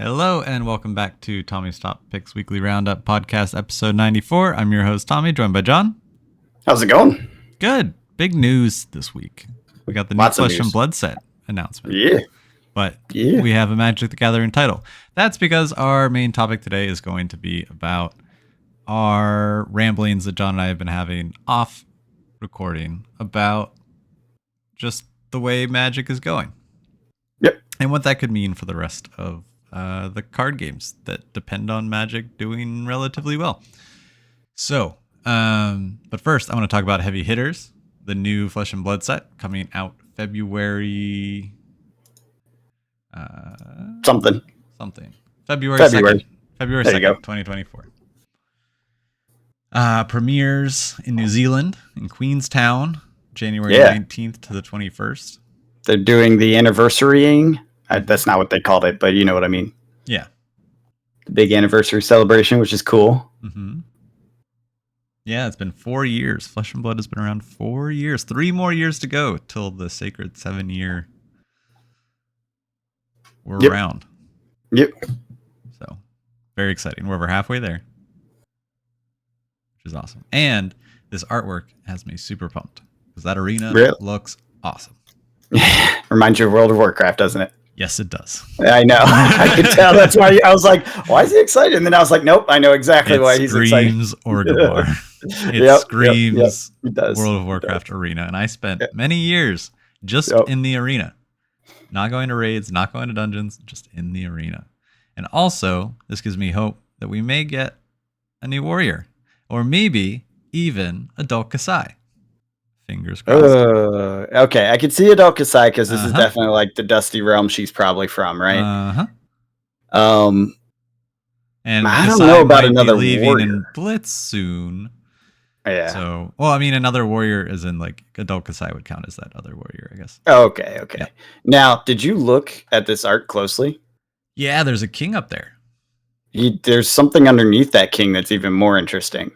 Hello and welcome back to Tommy's Top Picks Weekly Roundup Podcast, episode 94. I'm your host, Tommy, joined by John. How's it going? Good. Big news this week. We got the new Flesh and Blood set announcement. Yeah. But we have a Magic the Gathering title. That's because our main topic today is going to be about our ramblings that John and I have been having off recording about just the way Magic is going. Yep. And what that could mean for the rest of the card games that depend on Magic doing relatively well. So, but first, I want to talk about Heavy Hitters, the new Flesh and Blood set coming out February. Something. February 2nd. February 2nd, 2024. Premieres in New Zealand, in Queenstown, January 19th to the 21st. They're doing the anniversarying. That's not what they called it, but you know what I mean. Yeah. The big anniversary celebration, which is cool. Mm-hmm. Yeah, it's been 4 years. Flesh and Blood has been around 4 years. 3 more years to go till the sacred 7-year we're around. Yep. So, very exciting. We're over halfway there, which is awesome. And this artwork has me super pumped because that arena looks awesome. Reminds you of World of Warcraft, doesn't it? Yes, it does. I know. I could tell. That's why I was like, why is he excited? And then I was like, nope, I know exactly why he's excited. It screams Orgrimmar. It screams World of Warcraft arena. And I spent many years just in the arena. Not going to raids, not going to dungeons, just in the arena. And also, this gives me hope that we may get a new warrior. Or maybe even Adult Kasai. Fingers crossed. Okay, I could see Adult Kasai because this is definitely like the Dusty Realm she's probably from, right? And I don't know about another leaving warrior. in Blitz soon. Yeah. So, well, I mean, another warrior is in like Adult Kasai would count as that other warrior, I guess. Okay. Yeah. Now, did you look at this art closely? Yeah, there's a king up there. There's something underneath that king that's even more interesting.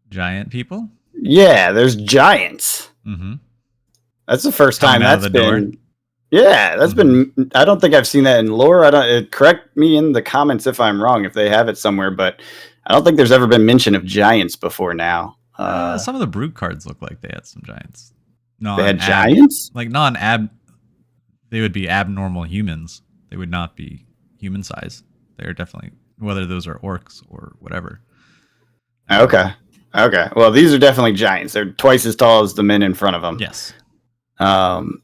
Giant people? Yeah, there's giants. Mm-hmm. That's the first time that's been. Door. Yeah, that's been. I don't think I've seen that in lore. Correct me in the comments if I'm wrong, if they have it somewhere, but I don't think there's ever been mention of giants before now. Some of the brute cards look like they had some giants. They had giants? Like they would be abnormal humans. They would not be human size. They're definitely, whether those are orcs or whatever. Okay. Well, these are definitely giants. They're twice as tall as the men in front of them. Yes.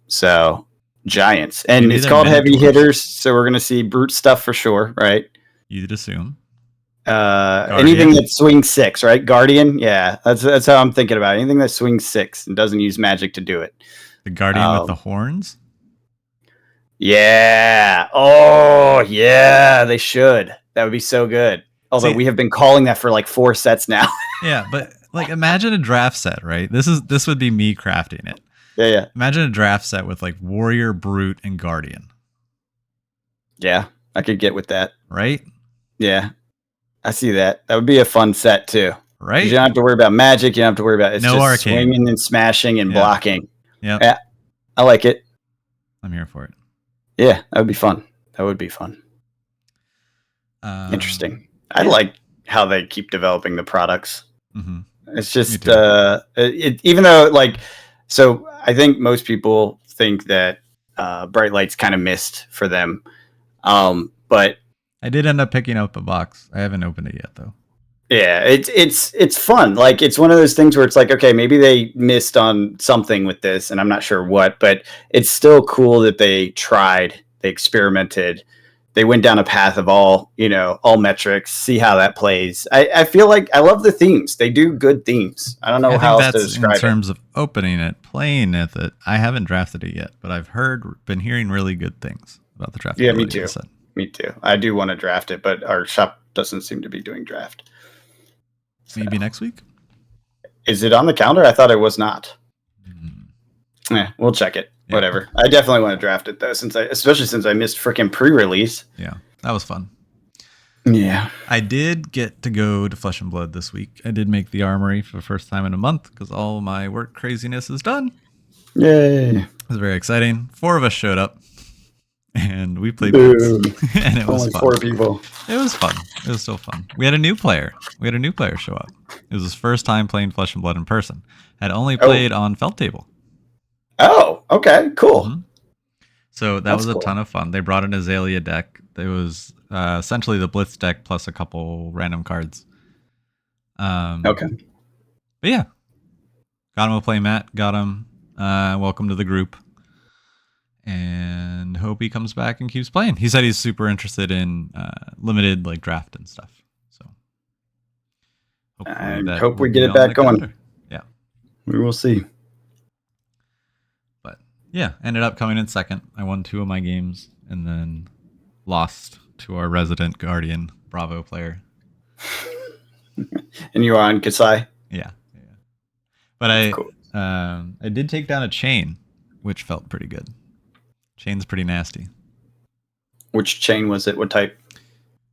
So giants, and Maybe it's called Minotaurs. Heavy Hitters. So we're gonna see brute stuff for sure, right? You'd assume. Anything that swings 6, right? Guardian, yeah, that's how I'm thinking about it. Anything that swings 6 and doesn't use magic to do it. The Guardian with the horns. Yeah. Oh, yeah. They should. That would be so good. Although we have been calling that for like 4 sets now. Yeah, but like imagine a draft set, right? This would be me crafting it. Yeah. Imagine a draft set with like Warrior, Brute, and Guardian. Yeah, I could get with that. Right? Yeah. I see that. That would be a fun set too. Right? You don't have to worry about magic. You don't have to worry about No just arcane. swinging and smashing and blocking. Yep. Yeah. I like it. I'm here for it. Yeah, that would be fun. Interesting. I like how they keep developing the products. Mm-hmm. It's just even though so I think most people think that Bright Light's kind of missed for them. But I did end up picking up a box. I haven't opened it yet though. Yeah, it's fun. Like it's one of those things where it's like, okay, maybe they missed on something with this, and I'm not sure what, but it's still cool that they tried, they experimented, they went down a path of all metrics, see how that plays. I feel like I love the themes. They do good themes. I don't know how else to describe it. In terms of opening it, playing it, I haven't drafted it yet, but I've been hearing really good things about the draft. Yeah, me too. Me too. I do want to draft it, but our shop doesn't seem to be doing draft. Maybe next week? Is it on the calendar? I thought it was not. Yeah, we'll check it. Yeah. Whatever. I definitely want to draft it though, especially since I missed freaking pre-release. Yeah, that was fun. Yeah. I did get to go to Flesh and Blood this week. I did make the armory for the first time in a month because all my work craziness is done. Yay. It was very exciting. 4 of us showed up. and we played Blitz, and it was only fun. 4 people. It was fun. It was so fun. We had a new player. Show up. It was his first time playing Flesh and Blood in person. Had only played on Felt Table. Oh, okay, cool. Mm-hmm. So that was a ton of fun. They brought an Azalea deck. It was essentially the Blitz deck plus a couple random cards. Okay. But yeah, got him to play Matt. Got him. Welcome to the group. And hope he comes back and keeps playing. He said he's super interested in limited like draft and stuff. So I hope we get it back going. Yeah, we will see. But yeah, ended up coming in second. I won 2 of my games and then lost to our resident Guardian Bravo player. And you are on Kasai? Yeah. But I did take down a chain, which felt pretty good. Chain's pretty nasty. Which chain was it? What type?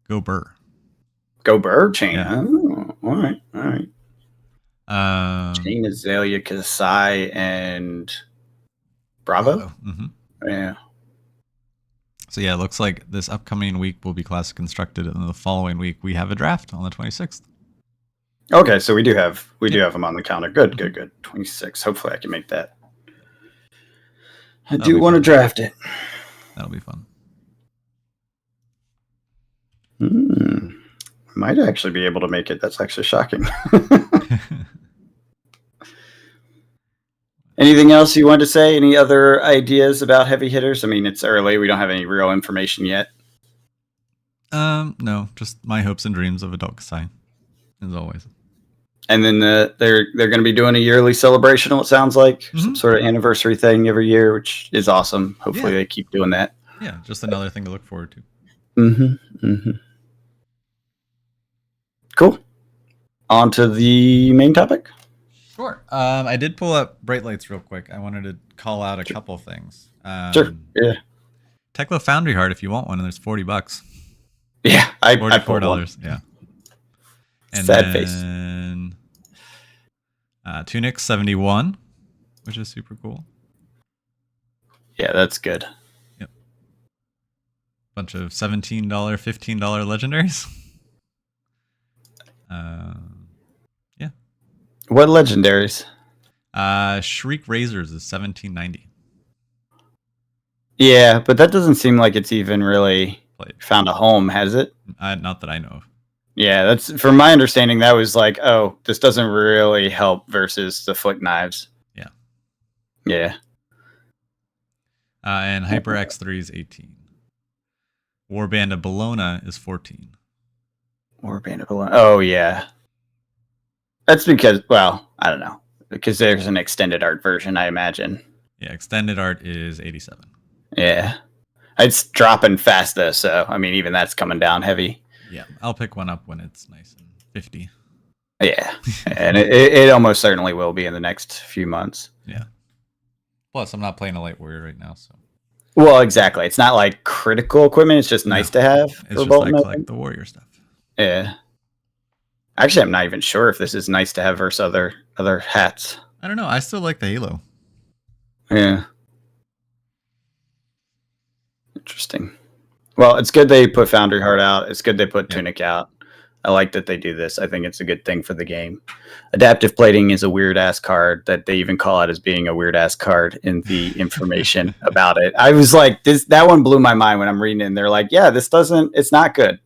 Go Burr. Go Burr chain. Yeah. Oh, all right. Chain, Azalea, Kasai, and Bravo? Mm-hmm. Yeah. So yeah, it looks like this upcoming week will be classic constructed, and the following week we have a draft on the 26th. Okay, so we do have them on the calendar. Good. 26. Hopefully I can make that. I do want to draft it. That'll be fun. Might actually be able to make it. That's actually shocking. Anything else you want to say? Any other ideas about heavy hitters? I mean, it's early. We don't have any real information yet. No, just my hopes and dreams of Adult Kasai, as always. And then they're going to be doing a yearly celebration, it sounds like. Some sort of anniversary thing every year, which is awesome. Hopefully they keep doing that. Yeah, just another thing to look forward to. Mm-hmm. Cool. On to the main topic. Sure. I did pull up Bright Lights real quick. I wanted to call out a couple things. Sure. Yeah. Tekla Foundry Heart, if you want one, and there's $40. Yeah, $44. Yeah. And sad then, face. Tunic 71, which is super cool. Yeah, that's good. Yep. Bunch of $17, $15 legendaries. Yeah. What legendaries? Shriek Razors is $17.90. Yeah, but that doesn't seem like it's even really found a home, has it? Not that I know of. Yeah, that's from my understanding. That was like, oh, this doesn't really help versus the flick knives. Yeah. Yeah. And Hyper X3 is 18. Warband of Bologna is 14. Warband of Bologna. Oh yeah. That's because, well, I don't know, because there's an extended art version, I imagine. Yeah, extended art is 87. Yeah. It's dropping fast though, so I mean, even that's coming down heavy. Yeah, I'll pick one up when it's nice and 50. Yeah, and it almost certainly will be in the next few months. Yeah. Plus, I'm not playing a light warrior right now, so. Well, exactly. It's not like critical equipment. It's just nice to have. It's just like collect the warrior stuff. Yeah. Actually, I'm not even sure if this is nice to have versus other hats. I don't know. I still like the Halo. Yeah. Interesting. Well, it's good they put Foundry Heart out. It's good they put Tunic out. I like that they do this. I think it's a good thing for the game. Adaptive Plating is a weird-ass card that they even call out as being a weird-ass card in the information about it. I was like, that one blew my mind when I'm reading it. And they're like, yeah, it's not good.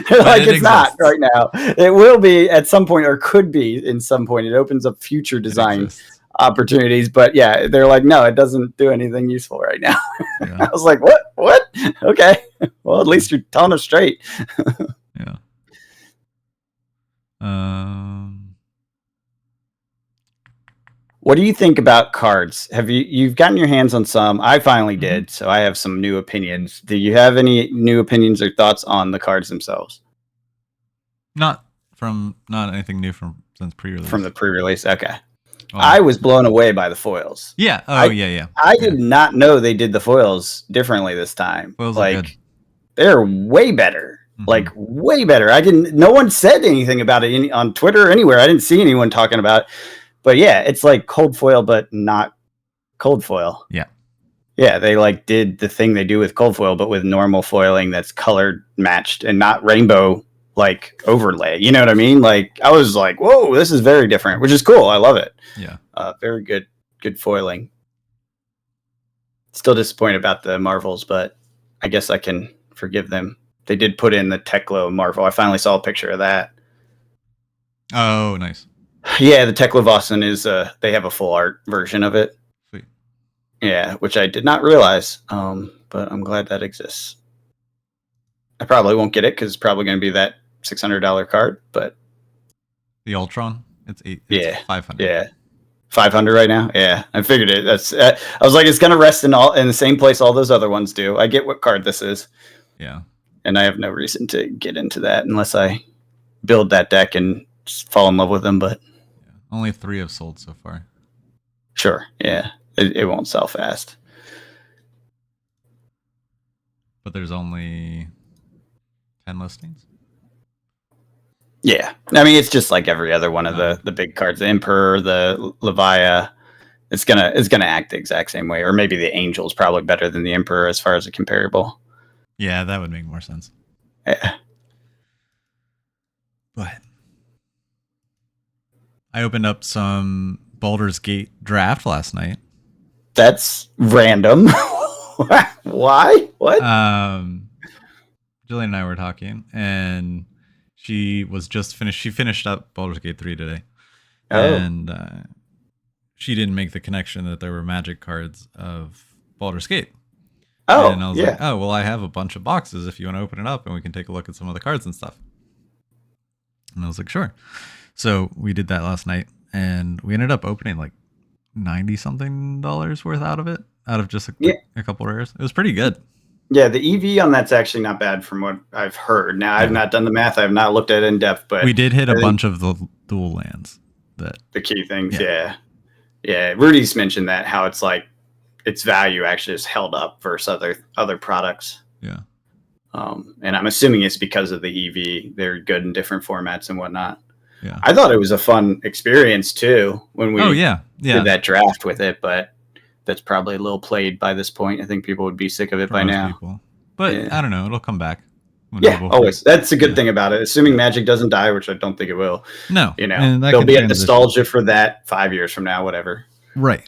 They're like, it's not right now. It will be at some point, or could be in some point. It opens up future design opportunities, but yeah, they're like, no, it doesn't do anything useful right now. Yeah. I was like, what? Okay, well, at least you're telling us straight. Yeah. What do you think about cards? You've gotten your hands on some? I finally did, so I have some new opinions. Do you have any new opinions or thoughts on the cards themselves? Not anything new since pre-release. From the pre-release, okay. I was blown away by the foils. Yeah. Yeah. I did not know they did the foils differently this time. Foils like, they're way better. Like, way better. No one said anything about it on Twitter or anywhere. I didn't see anyone talking about it. But yeah, it's like cold foil, but not cold foil. Yeah. Yeah, they like did the thing they do with cold foil, but with normal foiling that's colored matched and not rainbow like overlay. You know what I mean? Like I was like, whoa, this is very different, which is cool. I love it. Yeah. Very good foiling. Still disappointed about the Marvels, but I guess I can forgive them. They did put in the Teklo Marvel. I finally saw a picture of that. Oh, nice. Yeah, the Teklo Vossen is they have a full art version of it. Sweet. Yeah, which I did not realize. But I'm glad that exists. I probably won't get it because it's probably going to be that $600 card. But the Ultron, it's yeah, 500. Yeah, 500 right now. Yeah, I figured it. That's. I was like, it's going to rest in the same place all those other ones do. I get what card this is. Yeah, and I have no reason to get into that unless I build that deck and just fall in love with them. But yeah. Only 3 have sold so far. Sure, yeah, it won't sell fast. But there's only 10 listings. Yeah, I mean it's just like every other one of the big cards. The Emperor, the Levia, it's gonna act the exact same way. Or maybe the Angel's probably better than the Emperor as far as a comparable. Yeah, that would make more sense. Yeah. But I opened up some Baldur's Gate draft last night. That's random. Why? What? Jillian and I were talking, and she was just finished. She finished up Baldur's Gate 3 today. Oh. And she didn't make the connection that there were magic cards of Baldur's Gate. Oh, and I was like, oh, well, I have a bunch of boxes if you want to open it up and we can take a look at some of the cards and stuff. And I was like, sure. So we did that last night, and we ended up opening like $90-something worth out of just a couple rares. It was pretty good. Yeah, the EV on that's actually not bad from what I've heard. Now, I've not done the math. I have not looked at it in depth, but we did hit a bunch of the dual lands. The key things, yeah. Rudy's mentioned that, how it's like its value actually is held up versus other products. Yeah. And I'm assuming it's because of the EV. They're good in different formats and whatnot. Yeah. I thought it was a fun experience too when we did that draft with it, but that's probably a little played by this point. I think people would be sick of it by now. But I don't know. It'll come back. Always. That's a good thing about it. Assuming Magic doesn't die, which I don't think it will. No. There'll be a nostalgia for that 5 years from now, whatever. Right.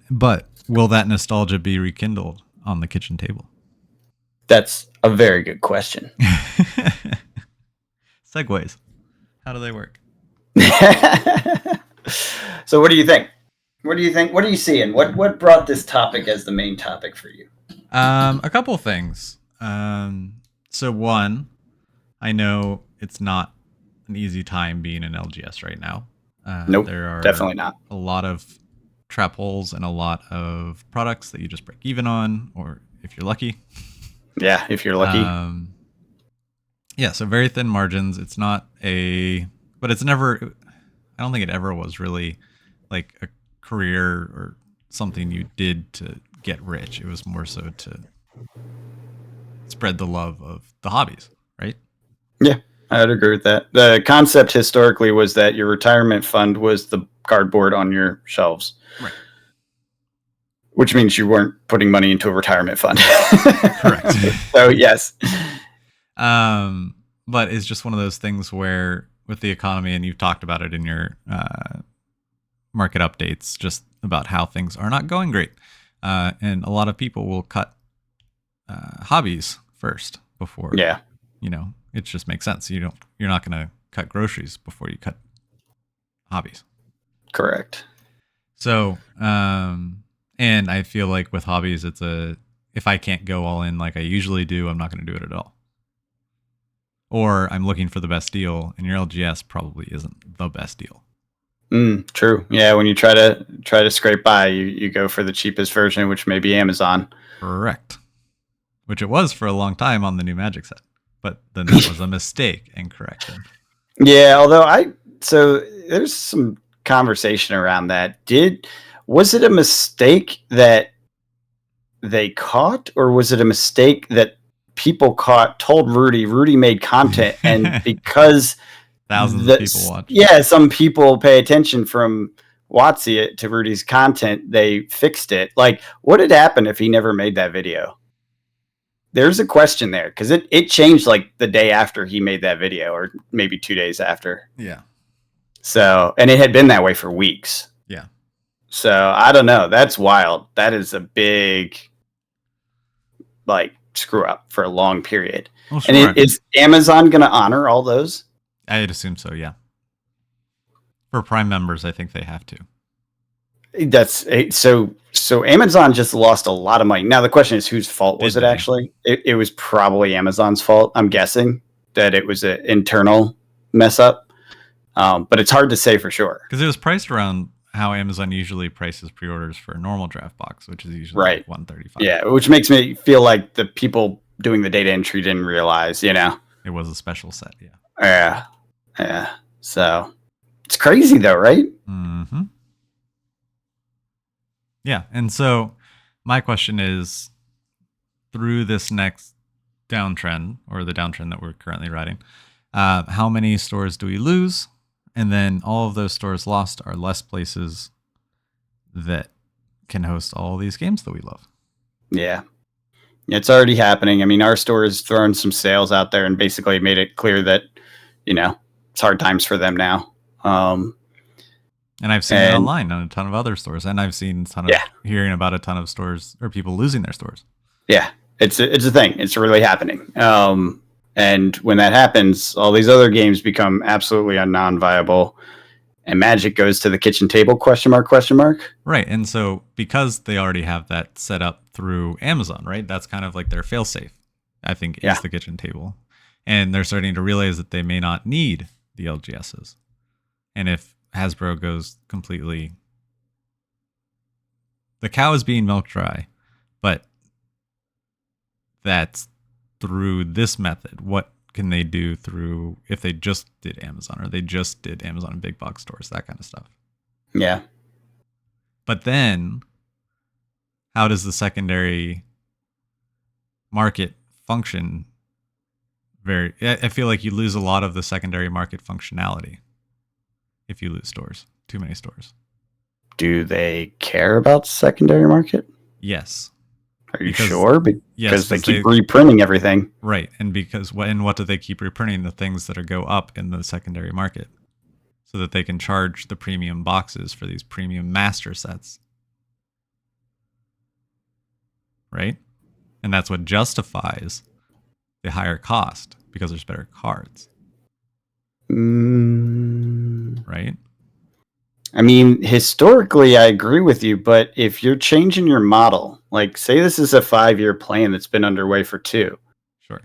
But will that nostalgia be rekindled on the kitchen table? That's a very good question. Segways. How do they work? So what do you think? What do you think? What are you seeing? What brought this topic as the main topic for you? A couple things. So one, I know it's not an easy time being an LGS right now. Nope, there are definitely not. A lot of trap holes and a lot of products that you just break even on, or if you're lucky. Yeah, if you're lucky. So very thin margins. It's not but it's never, I don't think it ever was really like a career or something you did to get rich. It was more so to spread the love of the hobbies, right? Yeah, I would agree with that. The concept historically was that your retirement fund was the cardboard on your shelves. Right. Which means you weren't putting money into a retirement fund. Correct. So, yes. But it's just one of those things where with the economy, and you've talked about it in your market updates, just about how things are not going great. And a lot of people will cut hobbies first before, it just makes sense. You're not going to cut groceries before you cut hobbies. Correct. So, and I feel like with hobbies, if I can't go all in like I usually do, I'm not going to do it at all. Or I'm looking for the best deal, and your LGS probably isn't the best deal. True. Yeah, when you try to scrape by, you go for the cheapest version, which may be Amazon. Correct. Which it was for a long time on the new Magic set, but then that was a mistake and corrected. Yeah, although so there's some conversation around that. Was it a mistake that they caught, or was it a mistake that people told Rudy made content, and because thousands of people watch. Yeah, some people pay attention from WotC to Rudy's content, they fixed it. Like, what had happened if he never made that video? There's a question there, because it changed like the day after he made that video, or maybe 2 days after. Yeah. So, and it had been that way for weeks. Yeah. So I don't know. That's wild. That is a big, like, screw up for a long period. Well, sure. And is Amazon going to honor all those? I'd assume so. Yeah. For Prime members, I think they have to. That's so. So Amazon just lost a lot of money. Now the question is, whose fault was it? Actually, it was probably Amazon's fault. I'm guessing that it was an internal mess up, but it's hard to say for sure because it was priced around how Amazon usually prices pre-orders for a normal draft box, which is usually right. Like $135. Yeah, which makes me feel like the people doing the data entry didn't realize, it was a special set. Yeah. So it's crazy though, right? Mm-hmm. Yeah, and so my question is, through this next downtrend, or the downtrend that we're currently riding, how many stores do we lose? And then all of those stores lost are less places that can host all these games that we love. Yeah. It's already happening. I mean, our store has thrown some sales out there and basically made it clear that, it's hard times for them now. And I've seen it online on a ton of other stores, and I've seen hearing about a ton of stores or people losing their stores. Yeah, it's a thing. It's really happening. And when that happens, all these other games become absolutely non-viable, and Magic goes to the kitchen table, ? Right, and so because they already have that set up through Amazon, right? That's kind of like their fail-safe, I think, is the kitchen table. And they're starting to realize that they may not need the LGSs. And if Hasbro goes completely, the cow is being milked dry, but that's through this method. What can they do through, if they just did Amazon, or they just did Amazon and big box stores, that kind of stuff? Yeah. But then how does the secondary market function? I feel like you lose a lot of the secondary market functionality if you lose stores, too many stores. Do they care about secondary market? Yes. Are you sure? Because they keep reprinting everything. Right. And what do they keep reprinting? The things that go up in the secondary market, so that they can charge the premium boxes for these premium master sets. Right? And that's what justifies the higher cost, because there's better cards. Right? I mean, historically, I agree with you, but if you're changing your model, like say this is a 5-year plan that's been underway for 2. Sure.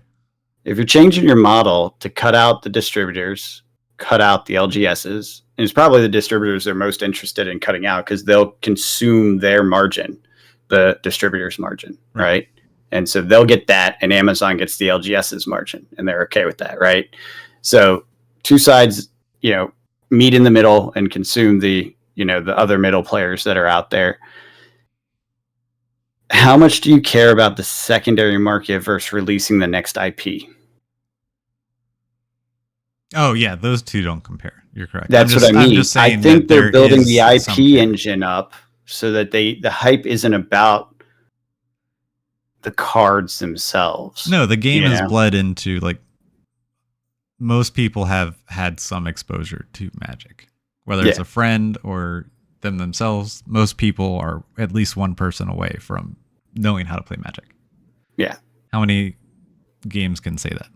If you're changing your model to cut out the distributors, cut out the LGSs, and it's probably the distributors they're most interested in cutting out because they'll consume their margin, the distributor's margin, right? And so they'll get that, and Amazon gets the LGS's margin, and they're okay with that, right? So two sides, meet in the middle and consume the other middle players that are out there. How much do you care about the secondary market versus releasing the next IP? Oh yeah, those two don't compare. You're correct. That's what I mean. I'm just saying, I think they're building the IP engine up so that the hype isn't about the cards themselves. No, the game is bled into, like, most people have had some exposure to Magic, whether it's a friend or them themselves. Most people are at least one person away from knowing how to play Magic. Yeah. How many games can say that?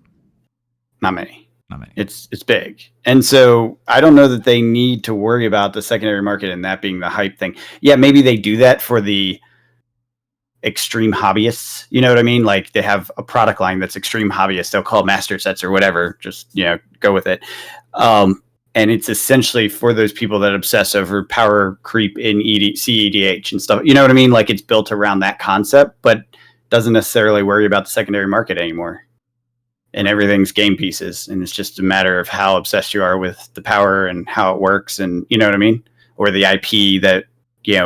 Not many. It's big. And so I don't know that they need to worry about the secondary market and that being the hype thing. Yeah, maybe they do that for the extreme hobbyists, you know what I mean? Like they have a product line that's extreme hobbyist. They'll call master sets or whatever. Just, go with it. And it's essentially for those people that obsess over power creep in CEDH and stuff. You know what I mean? Like it's built around that concept, but doesn't necessarily worry about the secondary market anymore. And everything's game pieces. And it's just a matter of how obsessed you are with the power and how it works. And you know what I mean? Or the IP that,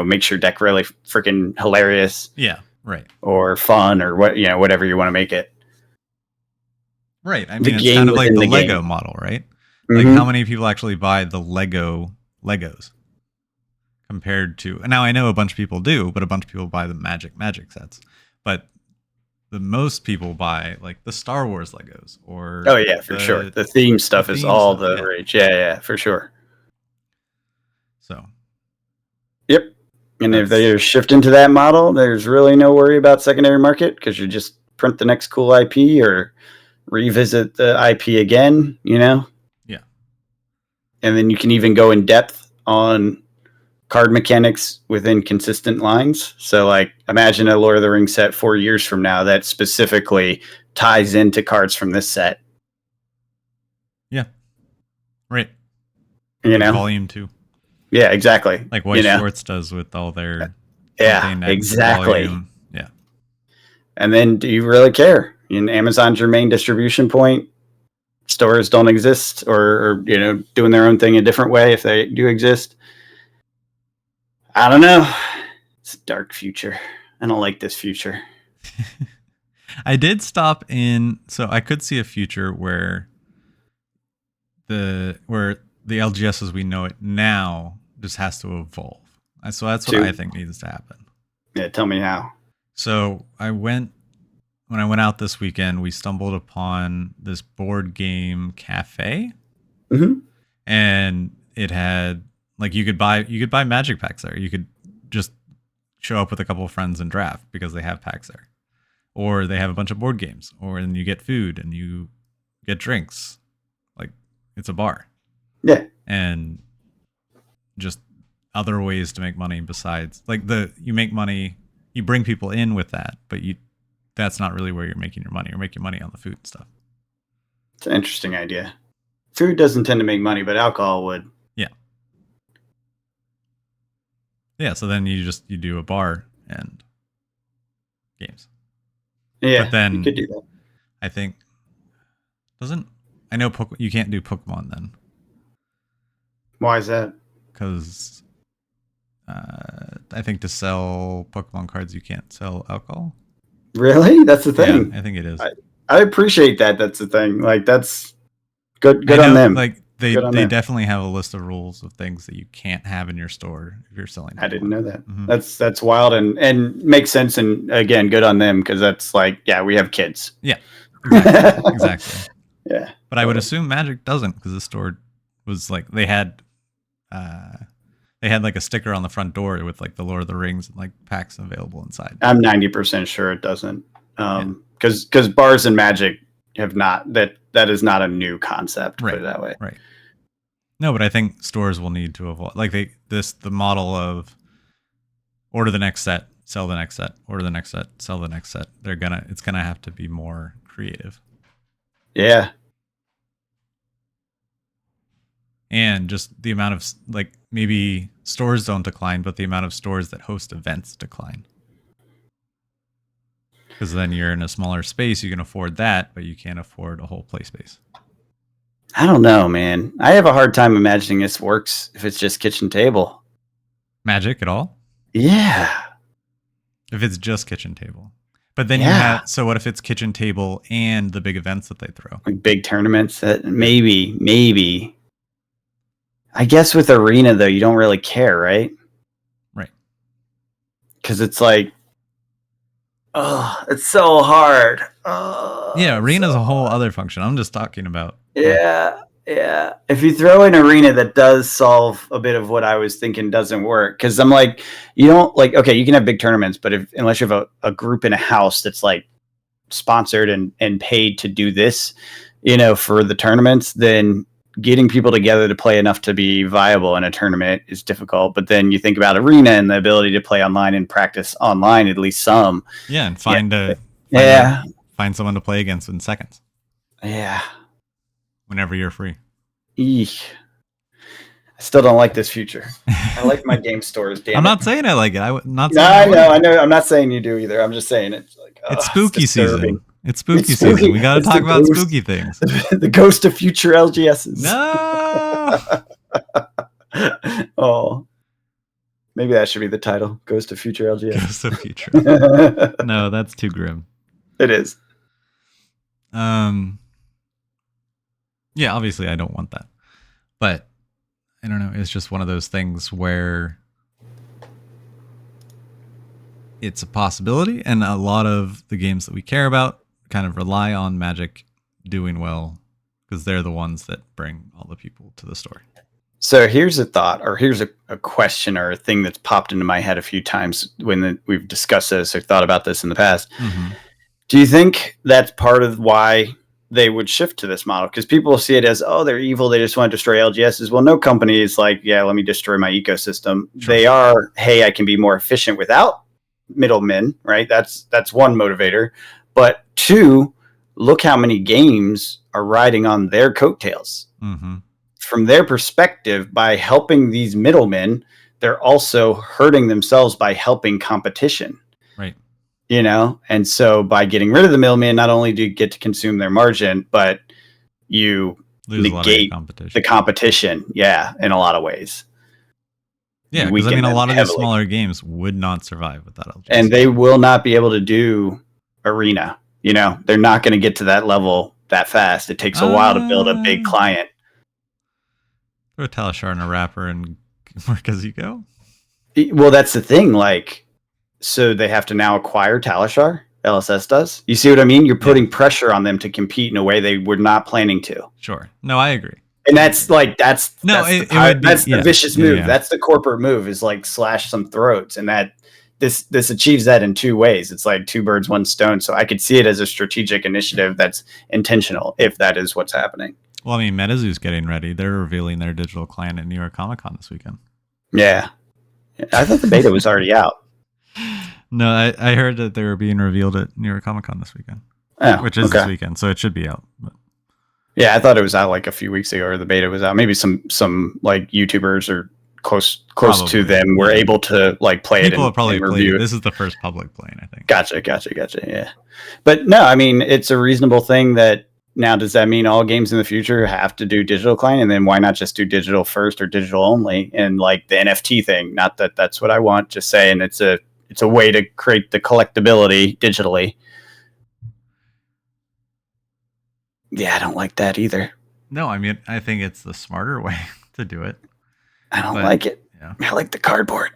makes your deck really freaking hilarious. Yeah. Right. Or fun, or whatever you want to make it. Right. I mean, it's kind of like the Lego model, right? Like how many people actually buy the Legos? compared to, now I know a bunch of people do, but a bunch of people buy the Magic sets. But the most people buy like the Star Wars Legos or for sure. The theme stuff is all the rage. Yeah, for sure. So. Yep. And if they're shifting to that model, there's really no worry about secondary market because you just print the next cool IP or revisit the IP again, Yeah. And then you can even go in depth on card mechanics within consistent lines. So like imagine a Lord of the Rings set 4 years from now that specifically ties into cards from this set. Yeah. Right. Volume 2. Yeah, exactly. Like White Schwartz does with all their exactly. Volume. Yeah. And then do you really care? In Amazon's your main distribution point, stores don't exist or doing their own thing a different way if they do exist. I don't know. It's a dark future. I don't like this future. I did stop in, so I could see a future where the LGS as we know it now just has to evolve. So that's what I think needs to happen. Yeah, tell me how. So when I went out this weekend, we stumbled upon this board game cafe, and it had like you could buy Magic packs there. You could just show up with a couple of friends and draft because they have packs there, or they have a bunch of board games, or then you get food and you get drinks. Like it's a bar, and just other ways to make money besides like you make money, you bring people in with that, but that's not really where you're making your money. You're making money on the food and stuff. It's an interesting idea. Food doesn't tend to make money, but alcohol would. Yeah, so then you do a bar and games. Yeah, but then you could do that. I think I know you can't do Pokemon then. Why is that? Because I think to sell Pokemon cards you can't sell alcohol. Really? That's the thing. Yeah, I think it is. I appreciate that. That's the thing. Like that's good on them. Like they definitely have a list of rules of things that you can't have in your store if you're selling Pokemon. I didn't know that. That's wild and makes sense. And again, good on them because that's like, we have kids. Yeah, exactly. Yeah, but I would assume Magic doesn't because the store was like they had like a sticker on the front door with like the Lord of the Rings and like packs available inside. I'm 90% sure it doesn't. Because bars and Magic have not that is not a new concept. Put it that way. Right. No, but I think stores will need to evolve. Like the model of order the next set, sell the next set, order the next set, sell the next set. It's gonna have to be more creative. Yeah. And just the amount of like maybe stores don't decline, but the amount of stores that host events decline. Because then you're in a smaller space, you can afford that, but you can't afford a whole play space. I don't know, man. I have a hard time imagining this works if it's just kitchen table. Magic at all? Yeah. If it's just kitchen table. But then you have, so what if it's kitchen table and the big events that they throw? Like big tournaments that maybe. I guess with Arena, though, you don't really care, right? Right. Because it's like, it's so hard. Yeah, Arena's a whole other function. I'm just talking about. Yeah. If you throw an Arena that does solve a bit of what I was thinking doesn't work, because I'm like, you don't like, okay, you can have big tournaments, but unless you have a group in a house that's like sponsored and paid to do this, for the tournaments, then getting people together to play enough to be viable in a tournament is difficult. But then you think about Arena and the ability to play online and practice online, at least some. Yeah, and find someone to play against in seconds. Yeah. Whenever you're free. Eesh. I still don't like this future. I like my game stores. Damn I'm not saying I like it. I know. I'm not saying you do either. I'm just saying it's like it's spooky season. It's spooky season. We got to talk about spooky things. The ghost of future LGSs. No. Oh, maybe that should be the title. Ghost of future LGS. Ghost of future. No, that's too grim. It is. Yeah, obviously I don't want that. But I don't know. It's just one of those things where it's a possibility, and a lot of the games that we care about kind of rely on Magic doing well because they're the ones that bring all the people to the store. So here's a thought, or here's a question, or a thing that's popped into my head a few times when we've discussed this or thought about this in the past. Mm-hmm. Do you think that's part of why they would shift to this model? Because people see it as, oh, they're evil, they just want to destroy LGSs. Well, no company is like, yeah, let me destroy my ecosystem. Sure. They are, hey, I can be more efficient without middlemen, right? That's one motivator. But two, look how many games are riding on their coattails. Mm-hmm. From their perspective, by helping these middlemen, they're also hurting themselves by helping competition. Right. You know, and so by getting rid of the middleman, not only do you get to consume their margin, but you negate the competition. Yeah, in a lot of ways. Yeah, because I mean, a lot of these smaller games would not survive without LGS. And they will not be able to do Arena. You know, they're not going to get to that level that fast. It takes a while to build a big client. Throw a Talishar in a wrapper and work as you go. Well, that's the thing. Like, so they have to now acquire Talishar. LSS does. You see what I mean? You're putting pressure on them to compete in a way they were not planning to. Sure. No, I agree. And that's like that's the vicious move. Yeah. That's the corporate move. Is like slash some throats, and that this achieves that in two ways. It's like two birds, one stone. So I could see it as a strategic initiative that's intentional, if that is what's happening. Well, I mean, MetaZoo's getting ready. They're revealing their digital client at New York Comic Con this weekend. Yeah, I thought the beta was already out. No, I heard that they were being revealed at New York Comic Con this weekend, which is this weekend, so it should be out. But. Yeah, I thought it was out like a few weeks ago, or the beta was out. Maybe some like YouTubers or close to them were able to like play People it have probably review it. This is the first public playing, I think. Gotcha. Yeah, but no, I mean it's a reasonable thing. That now, does that mean all games in the future have to do digital client, and then why not just do digital first or digital only? And like the NFT thing, not that that's what I want. Just saying it's a way to create the collectability digitally. Yeah, I don't like that either. No, I mean, I think it's the smarter way to do it. I don't like it. Yeah. I like the cardboard.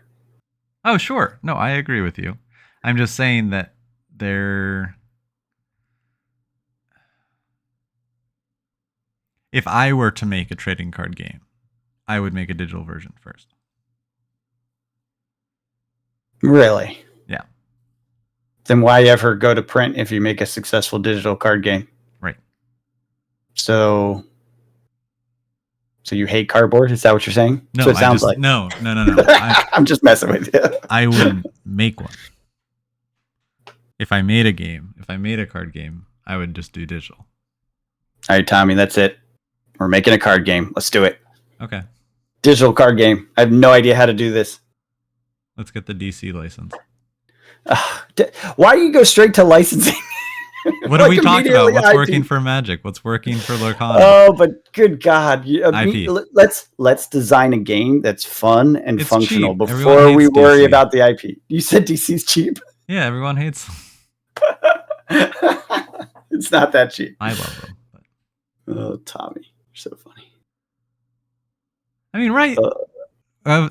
Oh, sure. No, I agree with you. I'm just saying that if I were to make a trading card game, I would make a digital version first. Really? Yeah. Then why ever go to print if you make a successful digital card game? Right. So you hate cardboard? Is that what you're saying? No, so it sounds like. No. I'm just messing with you. I wouldn't make one. If I made a card game, I would just do digital. All right, Tommy, that's it. We're making a card game. Let's do it. Okay. Digital card game. I have no idea how to do this. Let's get the DC license. Why do you go straight to licensing? What are we talking about? What's working for Magic? What's working for Lorcana? Oh, but good God. Let's design a game that's fun and functional before we worry about the IP. You said DC's cheap? Yeah, everyone hates them. It's not that cheap. I love them. But. Oh, Tommy. You're so funny. I mean, right.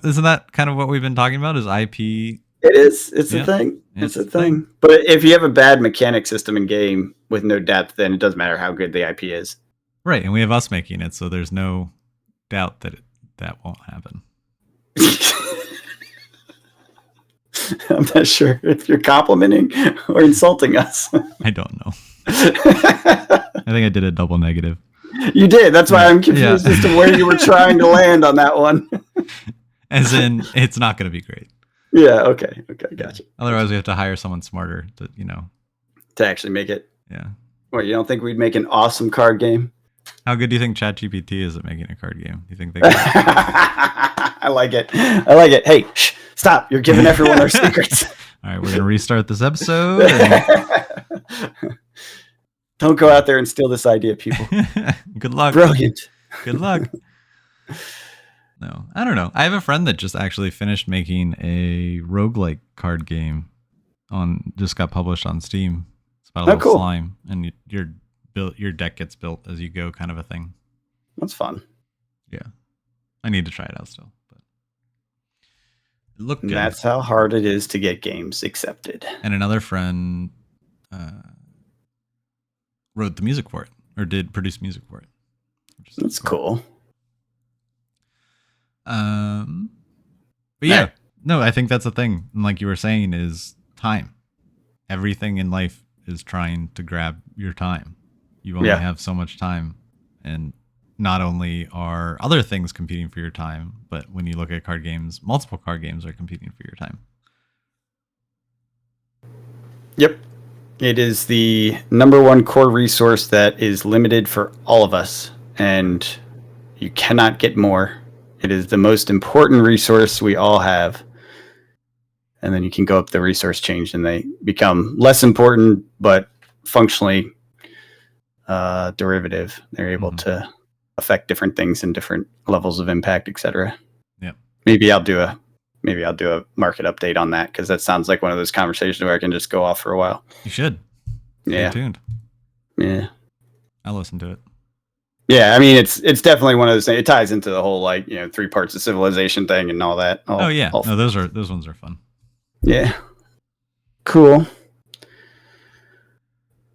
Isn't that kind of what we've been talking about? Is IP... It is. It's a thing. It's a thing. But if you have a bad mechanic system in game with no depth, then it doesn't matter how good the IP is. Right, and we have us making it, so there's no doubt that that won't happen. I'm not sure if you're complimenting or insulting us. I don't know. I think I did a double negative. You did. That's why I'm confused as to where you were trying to land on that one. As in, it's not going to be great. Yeah, okay, gotcha. Otherwise, we have to hire someone smarter to actually make it. Yeah. What, you don't think we'd make an awesome card game? How good do you think ChatGPT is at making a card game? Do you think they I like it. Hey, stop. You're giving everyone our secrets. All right, we're going to restart this episode. Don't go out there and steal this idea, people. Good luck. Brilliant. Good luck. No, I don't know. I have a friend that just actually finished making a roguelike card game just got published on Steam. It's about a little slime, and your deck gets built as you go, kind of a thing. That's fun. Yeah. I need to try it out still, but Look good. That's how hard it is to get games accepted. And another friend wrote the music for it, or did produce music for it. That's cool. But yeah, no, I think that's the thing. And like you were saying, is time. Everything in life is trying to grab your time. You only have so much time, and not only are other things competing for your time, but when you look at card games, multiple card games are competing for your time. Yep. It is the number one core resource that is limited for all of us, and you cannot get more. It is the most important resource we all have. And then you can go up the resource change and they become less important, but functionally derivative. They're able to affect different things in different levels of impact, etc. Yeah. Maybe I'll do a market update on that, because that sounds like one of those conversations where I can just go off for a while. You should. Stay tuned. Yeah. I'll listen to it. Yeah, I mean, it's definitely one of those things. It ties into the whole 3 parts of civilization thing and all that. No, those ones are fun. Yeah. Cool.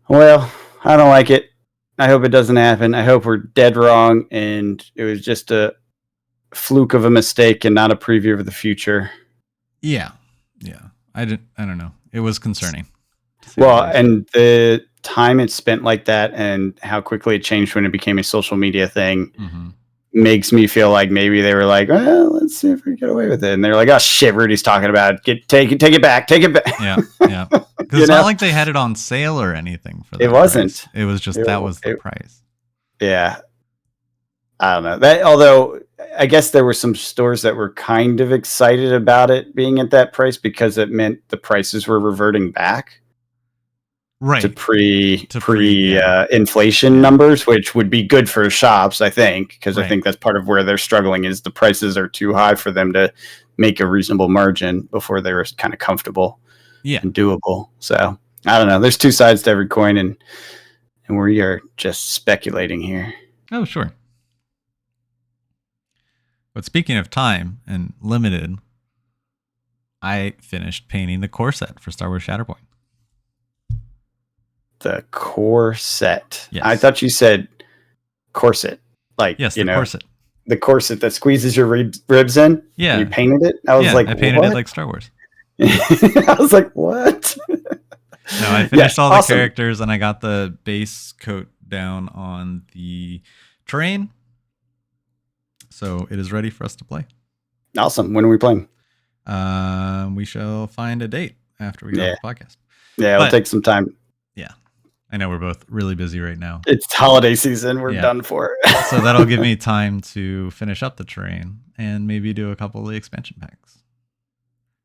Well, I don't like it. I hope it doesn't happen. I hope we're dead wrong and it was just a fluke of a mistake and not a preview of the future. Yeah. I don't know. It was concerning. Well, and the time it spent like that and how quickly it changed when it became a social media thing makes me feel like maybe they were like, well, let's see if we get away with it. And they're like, oh shit, Rudy's talking about it. Take it back. Yeah. Because it's not like they had it on sale or anything for that. It wasn't. Price. It was just that was the price. Yeah. I don't know. That, although I guess there were some stores that were kind of excited about it being at that price because it meant the prices were reverting back. Right. To pre inflation numbers, which would be good for shops, I think, because I think that's part of where they're struggling is the prices are too high for them to make a reasonable margin before they were kind of comfortable and doable. So I don't know. There's two sides to every coin, and we are just speculating here. Oh, sure. But speaking of time and limited, I finished painting the core set for Star Wars Shatterpoint. The core set. Yes. I thought you said corset. Like, yes, the corset. The corset that squeezes your ribs in? Yeah. And you painted it? I was like, I painted it like Star Wars. I was like, what? No, I finished all the characters and I got the base coat down on the terrain. So it is ready for us to play. Awesome. When are we playing? We shall find a date after we get off the podcast. Yeah, it'll take some time. Yeah. I know we're both really busy right now. It's holiday season. We're done for. So that'll give me time to finish up the terrain and maybe do a couple of the expansion packs.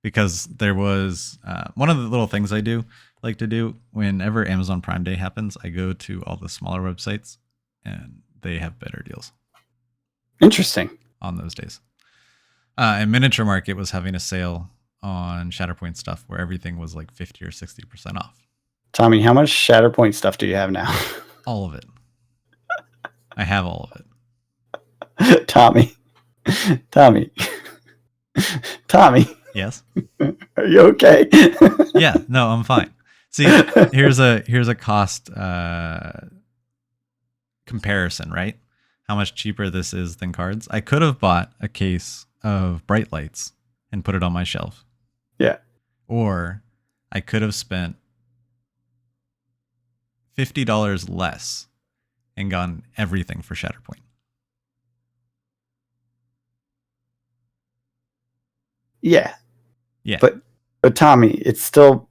Because there was one of the little things I do like to do whenever Amazon Prime Day happens, I go to all the smaller websites and they have better deals. Interesting. On those days. And Miniature Market was having a sale on Shatterpoint stuff where everything was like 50 or 60% off. Tommy, how much Shatterpoint stuff do you have now? All of it. I have all of it. Tommy. Yes. Are you okay? Yeah, no, I'm fine. See, here's a cost comparison, right? How much cheaper this is than cards. I could have bought a case of bright lights and put it on my shelf. Yeah. Or I could have spent $50 less and gotten everything for Shatterpoint. Yeah. Yeah. But Tommy, it's still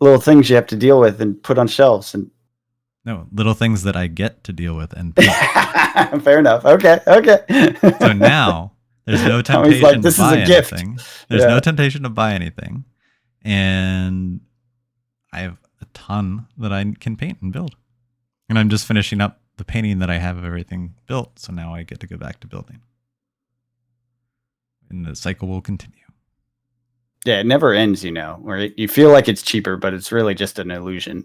little things you have to deal with and put on shelves. And no, little things that I get to deal with and paint. Fair enough. Okay. So now there's no temptation to buy anything. There's no temptation to buy anything. And I have a ton that I can paint and build. And I'm just finishing up the painting that I have of everything built. So now I get to go back to building. And the cycle will continue. Yeah, it never ends, where you feel like it's cheaper, but it's really just an illusion.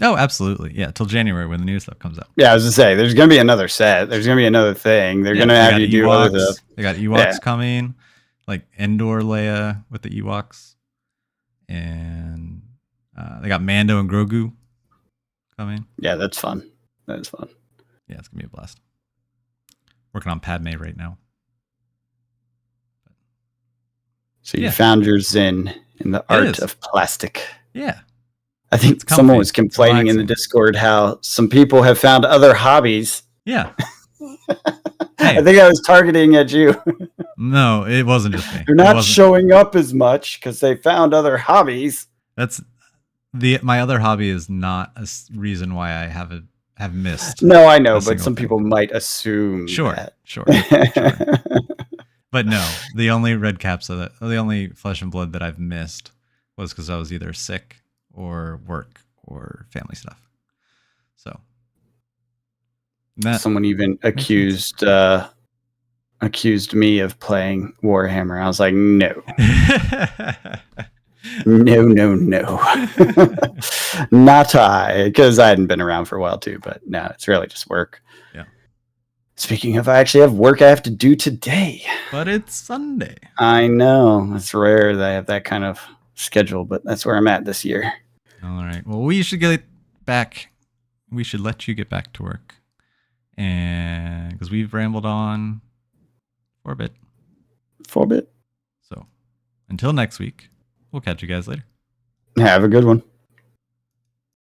Oh, absolutely. Yeah, till January when the new stuff comes out. Yeah, I was going to say, there's going to be another set. There's going to be another thing. They're going to have you do other stuff. They got Ewoks coming. like Endor Leia with the Ewoks, and they got Mando and Grogu coming. Yeah, that's fun. That's fun. Yeah, it's gonna be a blast. Working on Padme right now. So you found your zen in the art of plastic. Yeah. I think someone was complaining in the Discord how some people have found other hobbies. Yeah. I think I was targeting at you. No, it wasn't just me. They're not showing up as much because they found other hobbies. That's my other hobby is not a reason why I have missed. No, I know, but some people might assume that. Sure. But no, the only red caps the only flesh and blood that I've missed was because I was either sick or work or family stuff. So someone even accused me of playing Warhammer. I was like, no. No. Not I, because I hadn't been around for a while too, but no, it's really just work. Yeah. Speaking of, I actually have work I have to do today. But it's Sunday. I know. It's rare that I have that kind of schedule, but that's where I'm at this year. All right. Well, we should get back. We should let you get back to work. And because we've rambled on for a bit. For a bit. So until next week, we'll catch you guys later. Have a good one.